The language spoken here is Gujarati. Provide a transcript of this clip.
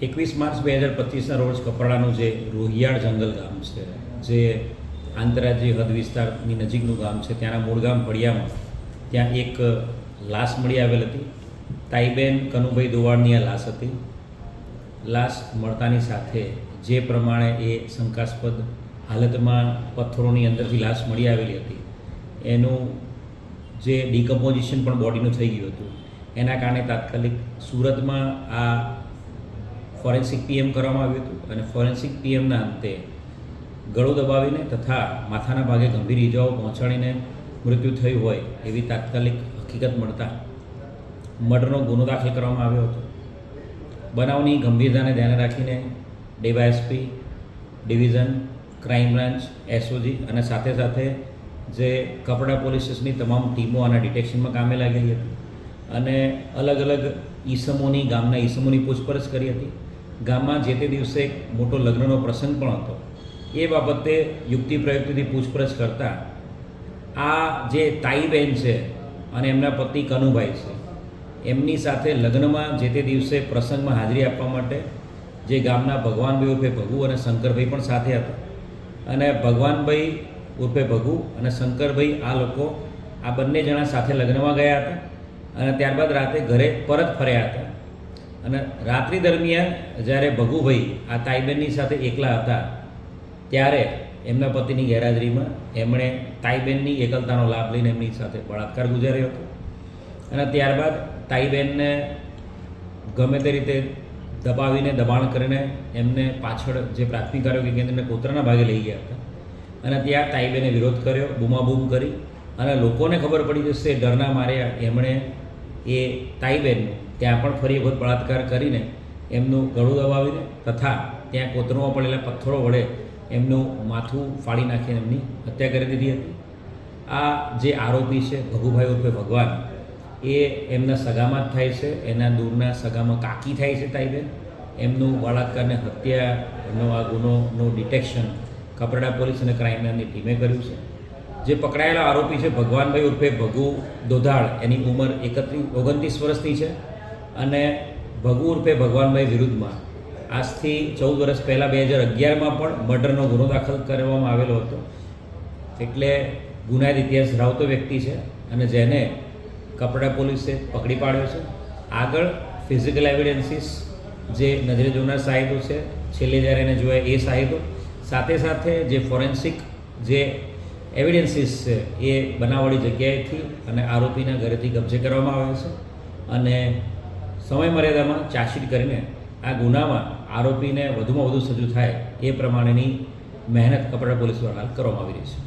21 માર્ચ 2025ના રોજ કપરાડાનું જે રોહિયાળ જંગલ ગામ છે, જે આંતરરાજ્ય હદ વિસ્તારની નજીકનું ગામ છે, ત્યાંના મૂળગામ ફળિયામાં ત્યાં એક લાશ મળી આવેલ હતી. તાઈબેન કનુભાઈ દોવાડની આ લાશ હતી. લાશ મળતાની સાથે જે પ્રમાણે એ શંકાસ્પદ હાલતમાં પથ્થરોની અંદરથી લાશ મળી આવેલી હતી, એનું જે ડિકમ્પોઝિશન પણ બોડીનું થઈ ગયું હતું, એના કારણે તાત્કાલિક સુરતમાં આ ફોરેન્સિક પીએમ કરવામાં આવ્યું હતું. અને ફોરેન્સિક પીએમના અંતે ગળું દબાવીને તથા માથાના ભાગે ગંભીર ઇજાઓ પહોંચાડીને મૃત્યુ થયું હોય એવી તાત્કાલિક હકીકત મળતા મર્ડરનો ગુનો દાખલ કરવામાં આવ્યો હતો. બનાવની ગંભીરતાને ધ્યાને રાખીને DYSP division, crime branch, SOG અને સાથે સાથે જે કપરાડા પોલીસ સ્ટેશનની તમામ ટીમો આના ડિટેક્શનમાં કામે લાગેલી હતી અને અલગ અલગ ઈસમોની, ગામના ઈસમોની પૂછપરછ કરી હતી. ગામમાં જે તે દિવસે એક મોટો લગ્નનો પ્રસંગ પણ હતો. એ બાબતે યુક્તિ પ્રયુક્તિથી પૂછપરછ કરતાં આ જે તાઈબેન છે અને એમના પતિ કનુભાઈ છે, એમની સાથે લગ્નમાં જે તે દિવસે પ્રસંગમાં હાજરી આપવા માટે જે ગામના ભગવાનભાઈ ઉર્ફે ભગુ અને શંકરભાઈ પણ સાથે હતા. અને ભગવાનભાઈ ઉર્ફે ભગુ અને શંકરભાઈ આ લોકો આ બંને જણા સાથે લગ્નમાં ગયા હતા અને ત્યારબાદ રાતે ઘરે પરત ફર્યા હતા. અને રાત્રિ દરમિયાન જ્યારે ભગુભાઈ આ તાઈબેનની સાથે એકલા હતા ત્યારે એમના પતિની ગેરહાજરીમાં એમણે તાઈબેનની એકલતાનો લાભ લઈને એમની સાથે બળાત્કાર ગુજાર્યો હતો. અને ત્યારબાદ તાઈબેનને ગમે તે રીતે દબાવીને, દબાણ કરીને એમને પાછળ જે પ્રાથમિક આરોગ્ય કેન્દ્રને કોતરાના ભાગે લઈ ગયા હતા. અને ત્યાં તાઈબેને વિરોધ કર્યો, બૂમાબૂમ કરી અને લોકોને ખબર પડી જશે ડરના માર્યા એમણે એ તાઈબેનનું ત્યાં પણ ફરી વખત બળાત્કાર કરીને એમનું ગળું દબાવીને તથા ત્યાં કોતરોમાં પડેલા પથ્થરો વડે એમનું માથું ફાડી નાખીને એમની હત્યા કરી દીધી હતી. આ જે આરોપી છે ભગુભાઈ ઉર્ફે ભગવાન, એ એમના સગામાં જ થાય છે. એના દૂરના સગામાં કાકી થાય છે તાઈબેન. એમનું બળાત્કારને હત્યાનો આ ગુનોનું ડિટેક્શન કપરાડા પોલીસ અને ક્રાઇમ બ્રાન્ચની ટીમે કર્યું છે. જે પકડાયેલા આરોપી છે ભગવાનભાઈ ઉર્ફે ભગુ દોધાળ, એની ઉંમર 29 વર્ષની છે. અને ભગુ ઉર્ફે ભગવાનભાઈ વિરુદ્ધમાં આજથી 14 વર્ષ પહેલાં 2011માં પણ મર્ડરનો ગુનો દાખલ કરવામાં આવેલો હતો. એટલે ગુનાહિત ઇતિહાસ ધરાવતો વ્યક્તિ છે અને જેને કપરાડા પોલીસે પકડી પાડ્યો છે. આગળ ફિઝિકલ એવિડન્સીસ, જે નજરે જોનાર સાહિદો છે, છેલ્લે જ્યારે એને જોયા એ સાહિદો, સાથે સાથે જે ફોરેન્સિક જે એવિડન્સીસ છે એ બનાવવાળી જગ્યાએથી અને આરોપીના ઘરેથી કબજે કરવામાં આવે છે. અને સમય મર્યાદામાં ચાર્જશીટ કરીને આ ગુનામાં આરોપીને વધુમાં વધુ સજ્જુ થાય એ પ્રમાણેની મહેનત કપરાડા પોલીસ દ્વારા હાલ કરવામાં આવી રહી છે.